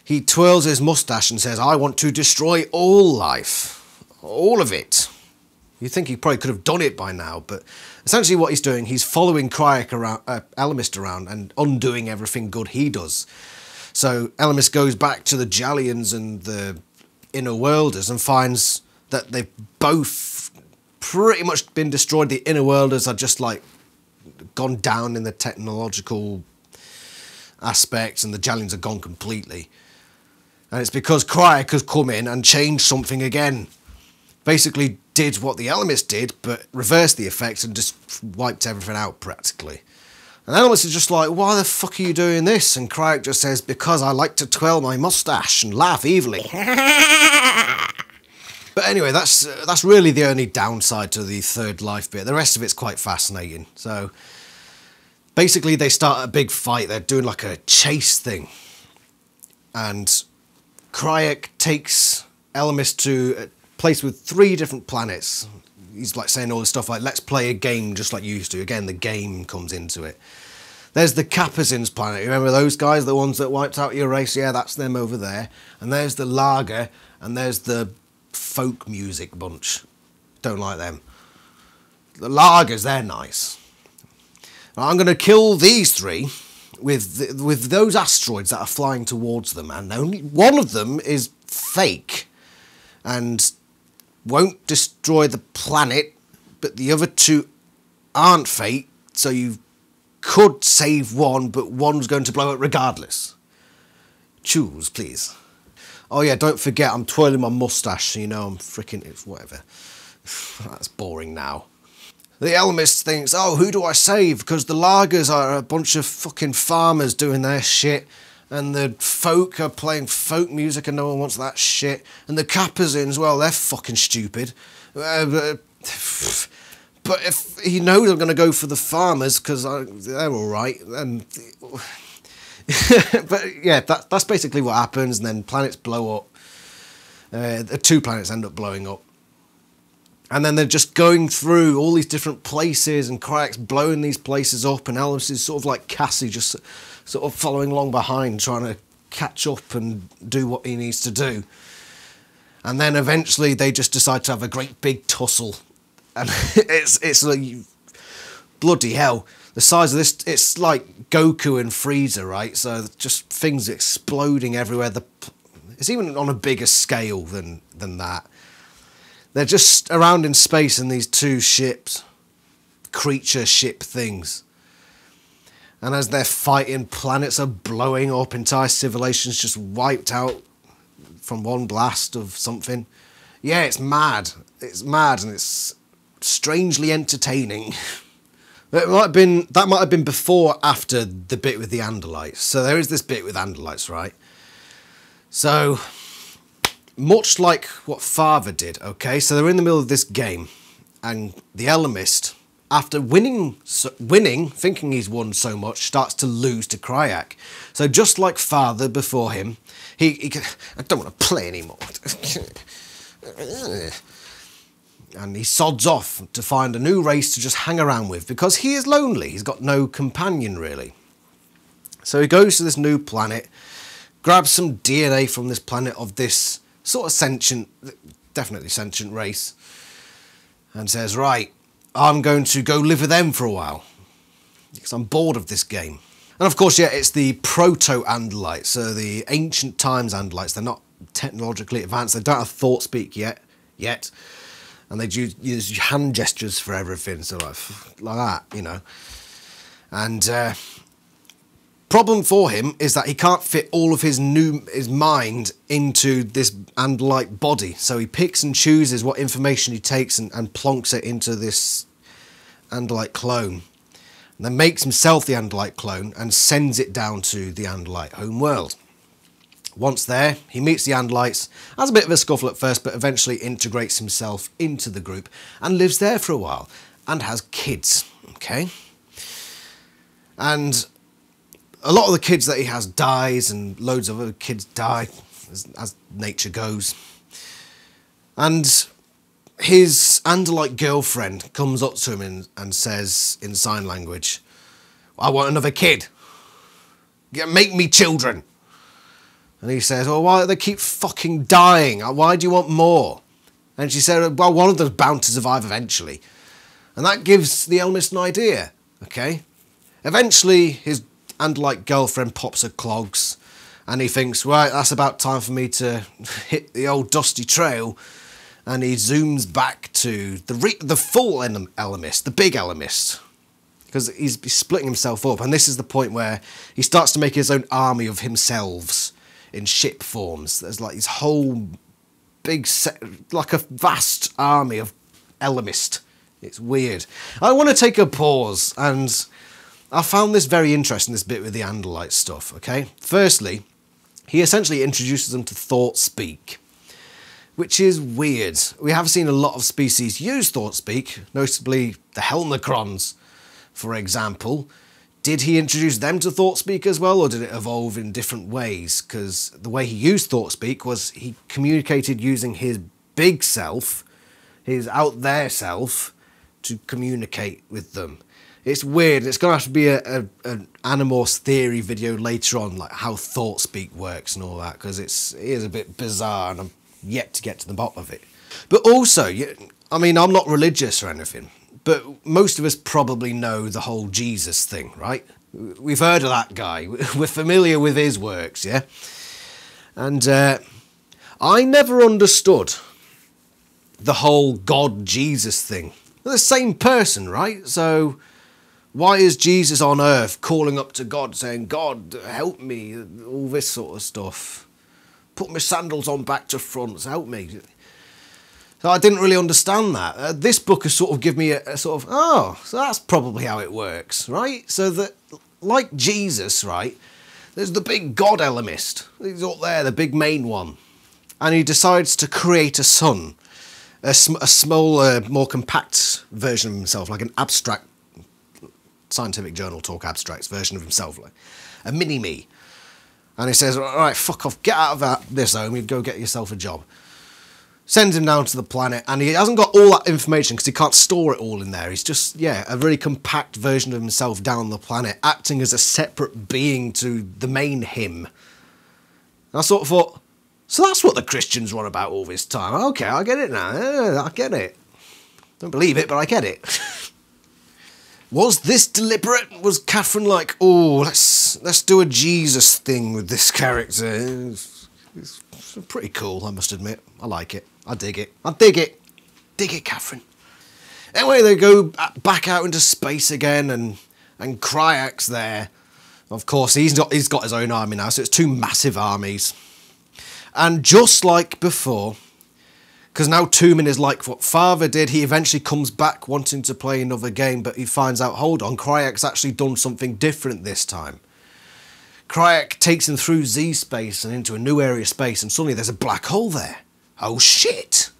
he twirls his moustache and says, I want to destroy all life. All of it. You'd think he probably could have done it by now, but essentially what he's doing, he's following Kryak around, Ellimist around and undoing everything good he does. So Ellimist goes back to the Jallians and the Inner Worlders and finds that they've both pretty much been destroyed. The Inner Worlders are just like gone down in the technological aspects, and the Jallians are gone completely. And it's because Kryak has come in and changed something again. Basically did what the Ellimist did, but reversed the effects and just wiped everything out practically. And Ellimist is just like, why the fuck are you doing this? And Kryak just says, because I like to twirl my moustache and laugh evilly. But anyway, that's really the only downside to the third life bit. The rest of it's quite fascinating. So basically they start a big fight. They're doing like a chase thing. And Kryak takes Ellimist to a place with 3 different planets. He's like saying all this stuff like, let's play a game just like you used to. Again, the game comes into it. There's the Kapazins planet. You remember those guys, the ones that wiped out your race? Yeah, that's them over there. And there's the Lager, and there's the folk music bunch. Don't like them. The Lagers, they're nice. I'm going to kill these 3 with those asteroids that are flying towards them, and only one of them is fake and won't destroy the planet, but the other 2 aren't fake, so you've could save one, but one's going to blow up regardless. Choose, please. Oh yeah, don't forget, I'm twirling my moustache, so you know I'm freaking... It's whatever. That's boring now. The Ellimist thinks, oh, who do I save? Because the Lagers are a bunch of fucking farmers doing their shit, and the folk are playing folk music and no one wants that shit, and the Capucins, well, they're fucking stupid. But if he knows I'm going to go for the farmers, because they're alright, and... But yeah, that's basically what happens, and then planets blow up. The 2 planets end up blowing up. And then they're just going through all these different places, and Cryak's blowing these places up, and Ellimist is sort of like Cassie, just sort of following along behind, trying to catch up and do what he needs to do. And then eventually they just decide to have a great big tussle. And it's like, bloody hell. The size of this, it's like Goku and Frieza, right? So just things exploding everywhere. It's even on a bigger scale than that. They're just around in space in these 2 ships, creature ship things. And as they're fighting, planets are blowing up, entire civilizations just wiped out from one blast of something. Yeah, it's mad. It's mad, and it's strangely entertaining. That might have been before or after the bit with the Andalites. So there is this bit with Andalites, right? So... much like what Father did, okay? So they're in the middle of this game, and the Ellimist, after winning, thinking he's won so much, starts to lose to Cryak. So just like Father before him, he I don't want to play anymore. And he sods off to find a new race to just hang around with, because he is lonely. He's got no companion, really. So he goes to this new planet, grabs some DNA from this planet of this sort of sentient, definitely sentient race, and says, right, I'm going to go live with them for a while, because I'm bored of this game. And of course, yeah, it's the proto-Andalites, so the ancient times Andalites. They're not technologically advanced, they don't have thought speak yet, and they use hand gestures for everything, so like that, you know. And problem for him is that he can't fit all of his mind into this Andalite body, so he picks and chooses what information he takes and plonks it into this Andalite clone, and then makes himself the Andalite clone and sends it down to the Andalite home world. Once there, he meets the Andalites, has a bit of a scuffle at first, but eventually integrates himself into the group and lives there for a while and has kids, okay? And a lot of the kids that he has dies, and loads of other kids die, as nature goes. And his Andalite girlfriend comes up to him and says in sign language, I want another kid. Make me children. And he says, well, why do they keep fucking dying? Why do you want more? And she said, well, one of them's bound to survive eventually. And that gives the Ellimist an idea, okay? Eventually, his Andalite girlfriend pops her clogs, and he thinks, right, that's about time for me to hit the old dusty trail, and he zooms back to the full Ellimist, the big Ellimist, because he's splitting himself up, and this is the point where he starts to make his own army of himselves in ship forms. There's like this whole big set, like a vast army of Ellimist. It's weird. I want to take a pause, and I found this very interesting, this bit with the Andalite stuff, okay? Firstly, he essentially introduces them to thought speak, which is weird. We have seen a lot of species use thought speak, notably the Helmicrons, for example. Did he introduce them to thought speak as well, or did it evolve in different ways? Because the way he used thought speak was he communicated using his big self, his out there self, to communicate with them. It's weird. It's going to have to be an Animorphs theory video later on, like how thought speak works and all that, because it is a bit bizarre, and I'm yet to get to the bottom of it. But also, I mean, I'm not religious or anything, but most of us probably know the whole Jesus thing, right? We've heard of that guy. We're familiar with his works, yeah? And I never understood the whole God-Jesus thing. They're the same person, right? So Why is Jesus on earth calling up to God saying, God, help me, all this sort of stuff. Put my sandals on back to front, help me. So I didn't really understand that. This book has sort of given me a sort of, oh, so that's probably how it works, right? So that, like Jesus, right, there's the big God Ellimist. He's up there, the big main one. And he decides to create a son, a smaller, more compact version of himself, like an abstract, scientific journal talk abstracts version of himself, like a mini-me. And he says, all right, fuck off, get out of this home, you go get yourself a job. Sends him down to the planet, and he hasn't got all that information because he can't store it all in there. He's just, yeah, a very compact version of himself down the planet, acting as a separate being to the main him. And I sort of thought, so that's what the Christians were on about all this time. Okay, I get it now. Yeah, I get it. Don't believe it, but I get it. Was this deliberate? Was Catherine like, oh, let's do a Jesus thing with this character? It's pretty cool, I must admit. I like it. I dig it. I dig it. Dig it, Catherine. Anyway, they go back out into space again, and Cryak's there. Of course, he's got his own army now, so it's two massive armies. And just like before, because now Tumen is like what Father did, he eventually comes back wanting to play another game, but he finds out, hold on, Cryak's actually done something different this time. Cryak takes him through Z-space and into a new area of space, and suddenly there's a black hole there. Oh shit!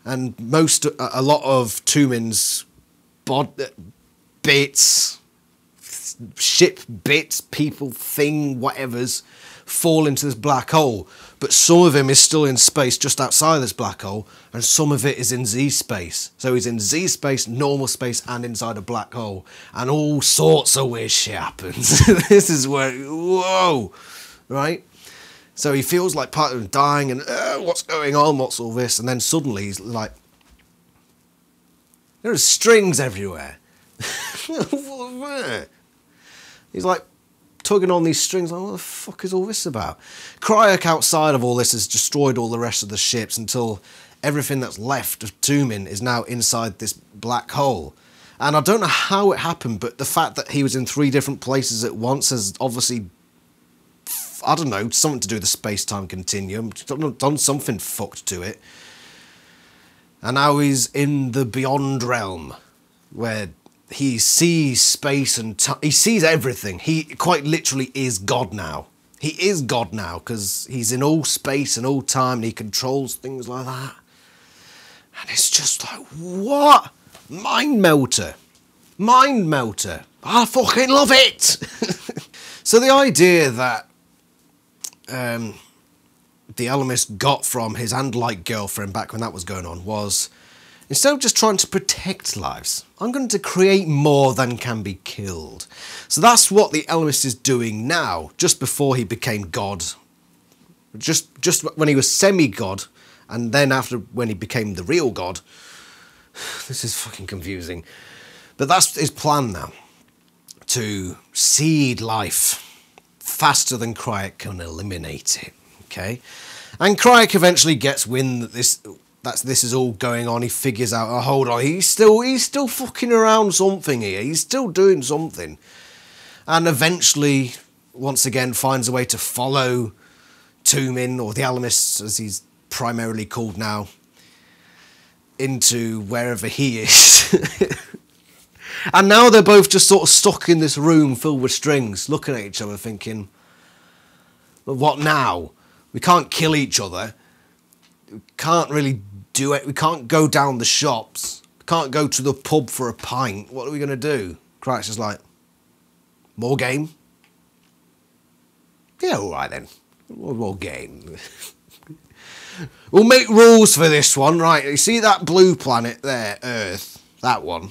And a lot of Tumen's bits, ship bits, people, thing, whatevers, fall into this black hole. But some of him is still in space just outside this black hole, and some of it is in Z-space. So he's in Z-space, normal space, and inside a black hole. And all sorts of weird shit happens. This is where, whoa, right? So he feels like part of him dying, and what's going on, what's all this? And then suddenly he's like, there are strings everywhere. He's like, tugging on these strings, like, what the fuck is all this about? Cryak outside of all this has destroyed all the rest of the ships until everything that's left of Tumen is now inside this black hole. And I don't know how it happened, but the fact that he was in 3 different places at once has obviously, I don't know, something to do with the space-time continuum, done something fucked to it. And now he's in the beyond realm, where he sees space and time. He sees everything. He quite literally is God now. He is God now because he's in all space and all time, and he controls things like that. And it's just like, what? Mind melter. Mind melter. I fucking love it. So the idea that the Ellimist got from his Andalite girlfriend back when that was going on was, instead of just trying to protect lives, I'm going to create more than can be killed. So that's what the Ellimist is doing now, just before he became God. Just when he was semi-God, and then after when he became the real God. This is fucking confusing. But that's his plan now, to seed life faster than Cryak can eliminate it, okay? And Cryak eventually gets wind that this is all going on. He figures out, oh, hold on, he's still fucking around something here. He's still doing something. And eventually, once again, finds a way to follow Tumen, or the Ellimist, as he's primarily called now, into wherever he is. And now they're both just sort of stuck in this room filled with strings, looking at each other thinking, but what now? We can't kill each other. We can't really do it. We can't go down the shops. We can't go to the pub for a pint. What are we going to do? Cryak's just like, more game? Yeah, all right then. More game. We'll make rules for this one, right? You see that blue planet there, Earth? That one.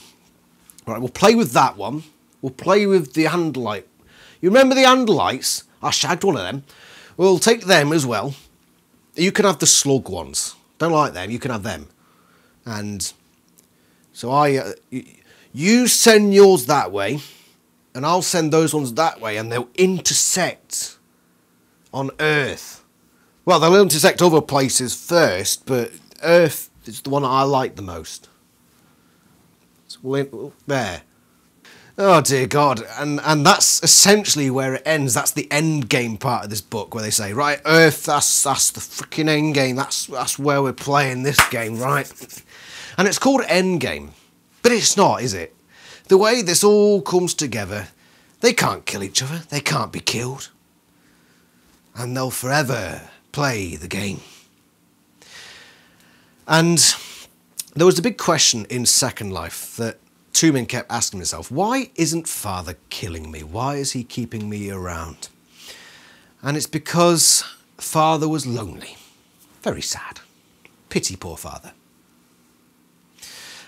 Right, we'll play with that one. We'll play with the Andalite. You remember the Andalites? I shagged one of them. We'll take them as well. You can have the slug ones. Don't like them, you can have them. And so you send yours that way, and I'll send those ones that way, and they'll intersect on Earth. Well, they'll intersect other places first, but Earth is the one that I like the most. So there. Oh dear God, and that's essentially where it ends. That's the end game part of this book, where they say, right, Earth, that's the freaking end game. That's where we're playing this game, right? And it's called end game, but it's not, is it? The way this all comes together, they can't kill each other. They can't be killed, and they'll forever play the game. And there was a big question in Second Life that Toomin kept asking himself, why isn't Father killing me? Why is he keeping me around? And it's because Father was lonely. Very sad. Pity poor Father.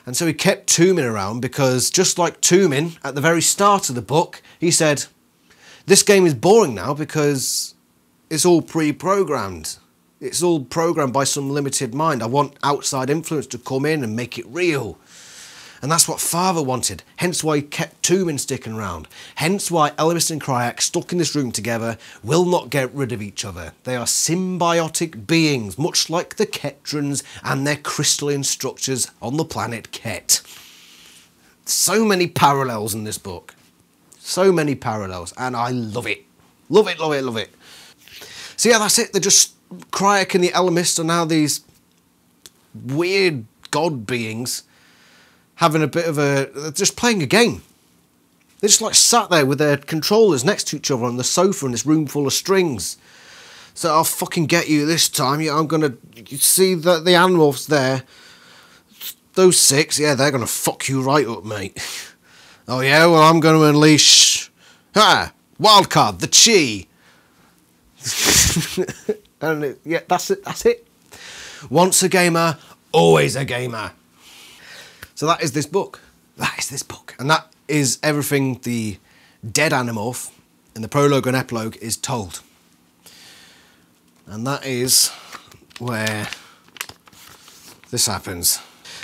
And so he kept Toomin around because, just like Toomin at the very start of the book, he said, this game is boring now because it's all pre-programmed. It's all programmed by some limited mind. I want outside influence to come in and make it real. And that's what Father wanted, hence why he kept Toomin sticking around. Hence why Ellimist and Cryak, stuck in this room together, will not get rid of each other. They are symbiotic beings, much like the Ketrans and their crystalline structures on the planet Ket. So many parallels in this book. So many parallels, and I love it. Love it, love it, love it. So yeah, that's it. They're just, Cryak and the Ellimist are now these weird god beings having a bit of a, just playing a game. They're just like sat there with their controllers next to each other on the sofa in this room full of strings. So I'll fucking get you this time. Yeah, I'm gonna, you see the Animorphs there. Those 6, yeah, they're gonna fuck you right up, mate. Oh yeah, well I'm gonna unleash, wildcard, the Chi. And yeah, that's it, that's it. Once a gamer, always a gamer. So that is this book. That is this book. And that is everything the dead Animorph in the prologue and epilogue is told. And that is where this happens.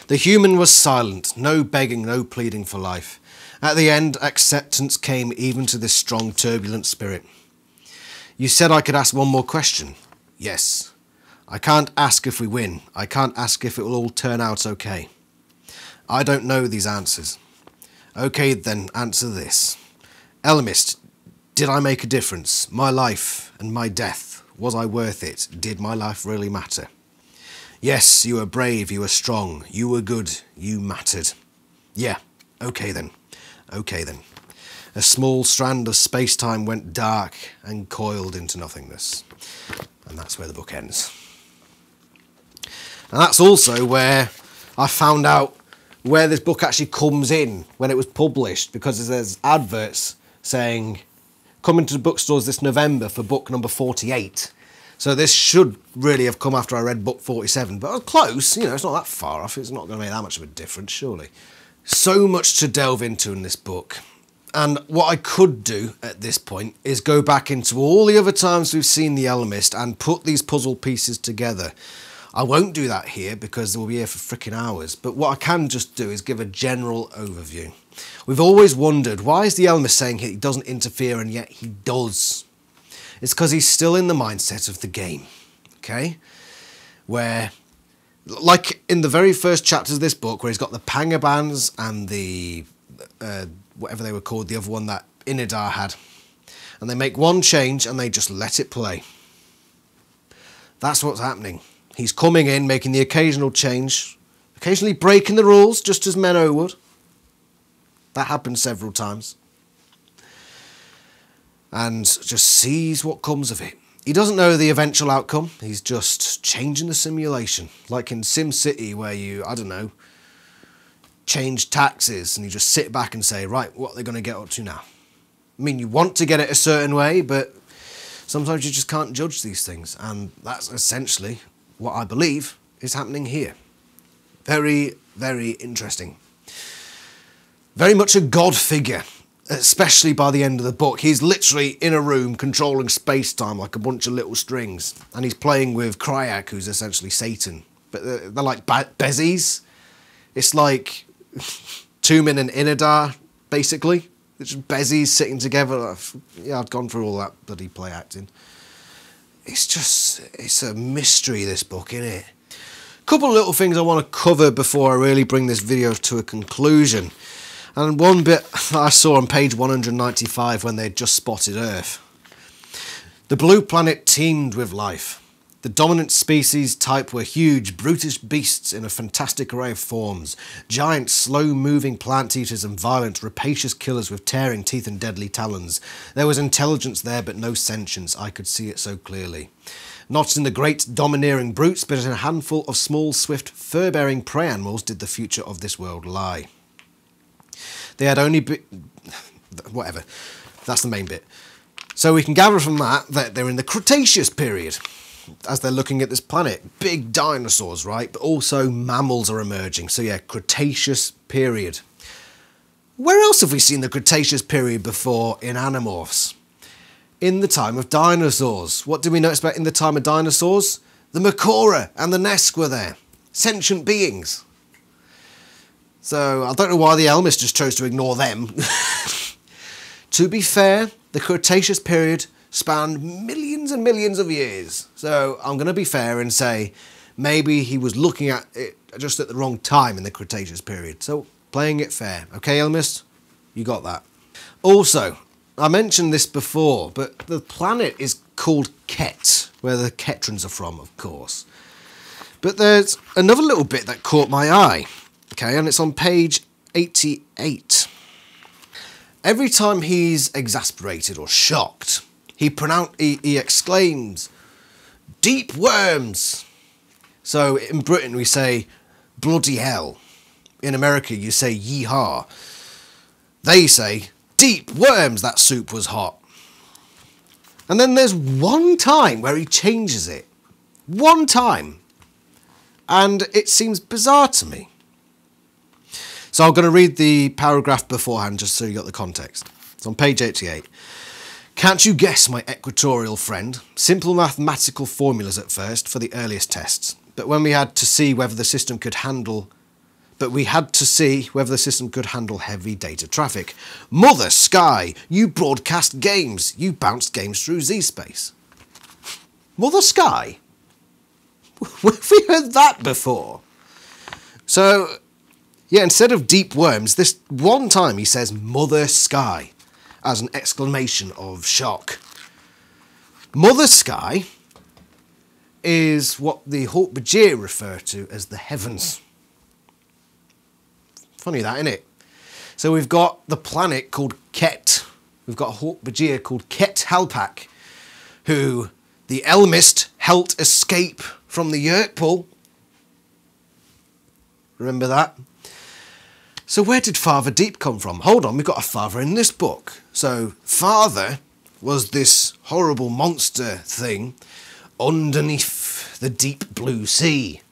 The human was silent, no begging, no pleading for life. At the end, acceptance came even to this strong, turbulent spirit. You said I could ask one more question. Yes. I can't ask if we win. I can't ask if it will all turn out okay. I don't know these answers. Okay then, answer this. Ellimist, did I make a difference? My life and my death, was I worth it? Did my life really matter? Yes, you were brave, you were strong, you were good, you mattered. Yeah, okay then. Okay then. A small strand of space-time went dark and coiled into nothingness. And that's where the book ends. And that's also where I found out where this book actually comes in when it was published, because there's adverts saying coming to the bookstores this November for book number 48. So this should really have come after I read book 47, but I was close, you know, it's not that far off, it's not going to make that much of a difference, surely. So much to delve into in this book. And what I could do at this point is go back into all the other times we've seen the Ellimist and put these puzzle pieces together. I won't do that here because we'll be here for frickin' hours, but what I can just do is give a general overview. We've always wondered, why is the Ellimist saying he doesn't interfere and yet he does? It's because he's still in the mindset of the game, okay? Where, like in the very first chapters of this book, where he's got the Pangabands and the, whatever they were called, the other one that Inidar had, and they make one change and they just let it play. That's what's happening. He's coming in, making the occasional change, occasionally breaking the rules, just as Menno would. That happens several times. And just sees what comes of it. He doesn't know the eventual outcome. He's just changing the simulation. Like in SimCity, where you, I don't know, change taxes and you just sit back and say, right, what are they going to get up to now? I mean, you want to get it a certain way, but sometimes you just can't judge these things. And that's essentially what I believe is happening here. Very, very interesting. Very much a god figure, especially by the end of the book. He's literally in a room controlling space-time like a bunch of little strings. And he's playing with Cryak, who's essentially Satan. But they're like bezies. It's like Toomin and Inidar, basically. It's just bezies sitting together. Yeah, I've gone through all that bloody play acting. It's just, it's a mystery, this book, isn't it? A couple of little things I want to cover before I really bring this video to a conclusion. And one bit I saw on page 195 when they'd just spotted Earth. The blue planet teemed with life. The dominant species type were huge, brutish beasts in a fantastic array of forms. Giant, slow-moving plant-eaters and violent, rapacious killers with tearing teeth and deadly talons. There was intelligence there, but no sentience. I could see it so clearly. Not in the great, domineering brutes, but in a handful of small, swift, fur-bearing prey animals did the future of this world lie. They had only whatever. That's the main bit. So we can gather from that they're in the Cretaceous period. As they're looking at this planet, big dinosaurs, right? But also mammals are emerging. So yeah, Cretaceous period. Where else have we seen the Cretaceous period before in Animorphs? In the time of dinosaurs. What did we notice about in the time of dinosaurs? The Makora and the Nesk were there. Sentient beings. So I don't know why the Ellimist just chose to ignore them. To be fair, the Cretaceous period spanned millions and millions of years. So I'm going to be fair and say maybe he was looking at it just at the wrong time in the Cretaceous period. So playing it fair. Okay, Ellimist? You got that. Also, I mentioned this before, but the planet is called Ket, where the Ketrans are from, of course. But there's another little bit that caught my eye. Okay, and it's on page 88. Every time he's exasperated or shocked, he exclaims, "Deep worms!" So in Britain we say, "Bloody hell." In America you say, "Yeehaw." They say, "Deep worms, that soup was hot." And then there's one time where he changes it. One time. And it seems bizarre to me. So I'm going to read the paragraph beforehand just so you got the context. It's on page 88. "Can't you guess, my equatorial friend? Simple mathematical formulas at first for the earliest tests. But we had to see whether the system could handle heavy data traffic. Mother Sky, you broadcast games. You bounced games through Z-space." Mother Sky? Have we heard that before? So, yeah, instead of deep worms, this one time he says Mother Sky as an exclamation of shock. Mother Sky is what the Hork-Bajir refer to as the heavens. Funny that, isn't it? So we've got the planet called Ket. We've got a Hork-Bajir called Ket Halpak, who the Ellimist helped escape from the Yerkpool. Remember that? So where did Father Deep come from? Hold on, we've got a father in this book. So Father was this horrible monster thing underneath the deep blue sea.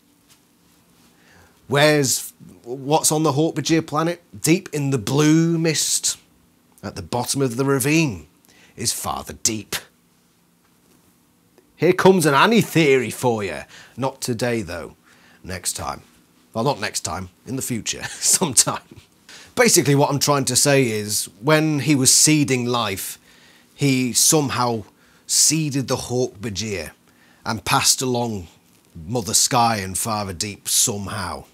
What's on the Hork-Bajir planet? Deep in the blue mist, at the bottom of the ravine, is Father Deep. Here comes an Annie theory for you. Not today, though. Next time. Well, not next time. In the future. Sometime. Basically, what I'm trying to say is, when he was seeding life, he somehow seeded the Hork-Bajir and passed along Mother Sky and Father Deep somehow.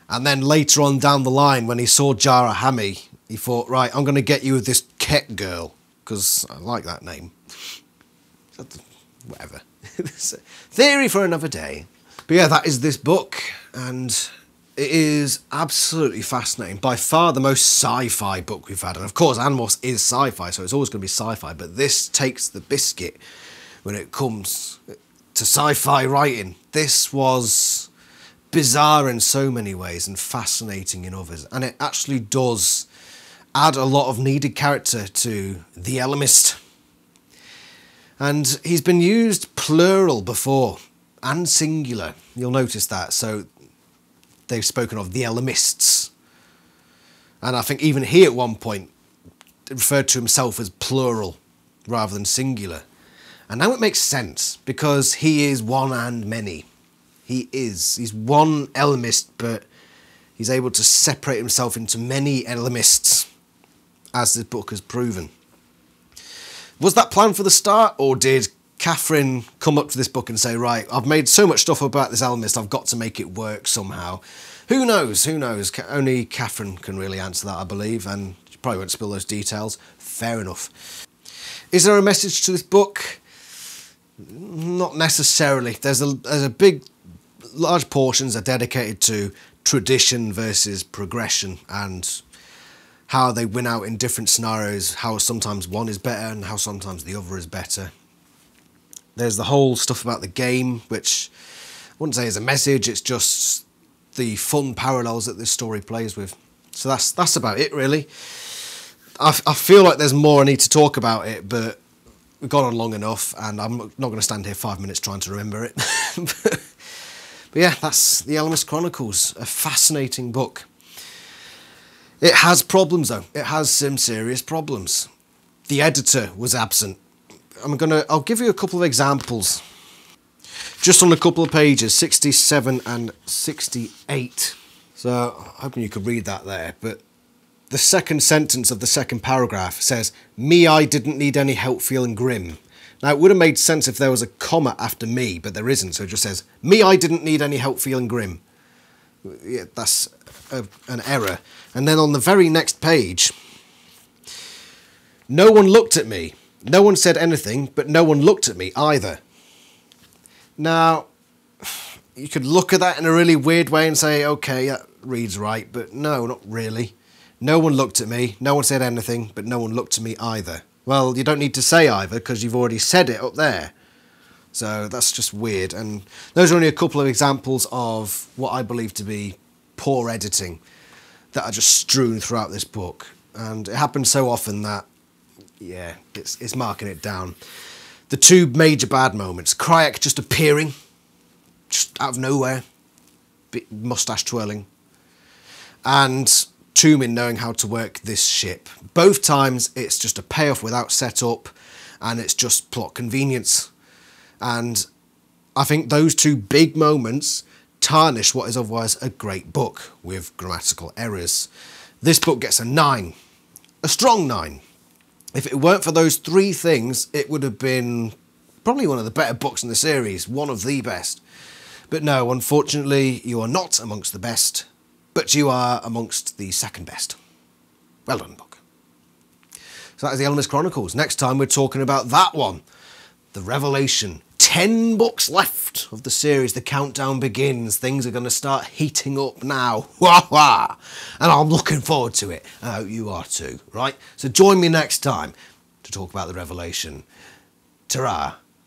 And then later on down the line, when he saw Jarahami, he thought, right, I'm going to get you with this Ket girl, because I like that name. Whatever. Theory for another day. But yeah, that is this book, and it is absolutely fascinating. By far the most sci-fi book we've had. And of course, Animorphs is sci-fi, so it's always going to be sci-fi, but this takes the biscuit when it comes to sci-fi writing. This was bizarre in so many ways and fascinating in others, and it actually does add a lot of needed character to the Ellimist. And he's been used plural before and singular, you'll notice that. So they've spoken of the Ellimists, and I think even he at one point referred to himself as plural rather than singular. And now it makes sense, because he is one and many. He's one Ellimist, but he's able to separate himself into many Ellimists, as this book has proven. Was that planned for the start, or did Catherine come up to this book and say, right, I've made so much stuff about this Ellimist, I've got to make it work somehow. Who knows? Who knows? Only Catherine can really answer that, I believe, and she probably won't spill those details. Fair enough. Is there a message to this book? Not necessarily. There's a big, large portions are dedicated to tradition versus progression and how they win out in different scenarios, how sometimes one is better and how sometimes the other is better. There's the whole stuff about the game, which I wouldn't say is a message, it's just the fun parallels that this story plays with. So that's about it, really. I feel like there's more I need to talk about it, but we've gone on long enough, and I'm not going to stand here 5 minutes trying to remember it. But yeah, that's the Ellimist Chronicles, a fascinating book. It has problems, though. It has some serious problems. The editor was absent. I'll give you a couple of examples. Just on a couple of pages, 67 and 68. So, I'm hoping you could read that there, but the second sentence of the second paragraph says, "Me, I didn't need any help feeling grim." Now, it would have made sense if there was a comma after me, but there isn't, so it just says, "Me, I didn't need any help feeling grim." Yeah, that's an error. And then on the very next page, "No one looked at me. No one said anything, but no one looked at me either." Now, you could look at that in a really weird way and say, okay, that reads right, but no, not really. No one looked at me, no one said anything, but no one looked at me either. Well, you don't need to say either, because you've already said it up there. So that's just weird, and those are only a couple of examples of what I believe to be poor editing that are just strewn throughout this book. And it happens so often that, yeah, it's marking it down. The two major bad moments, Crayak just appearing, just out of nowhere, moustache twirling, and Tumin knowing how to work this ship. Both times it's just a payoff without setup, and it's just plot convenience. And I think those two big moments tarnish what is otherwise a great book with grammatical errors. This book gets a 9, a strong 9. If it weren't for those three things, it would have been probably one of the better books in the series, one of the best. But no, unfortunately, you are not amongst the best, but you are amongst the second best. Well done, book. So that is the Ellimist Chronicles. Next time we're talking about that one, The Revelation. 10 books left of the series. The countdown begins. Things are going to start heating up now. Wah wah! And I'm looking forward to it. I hope you are too, right? So join me next time to talk about The Revelation. Ta-ra!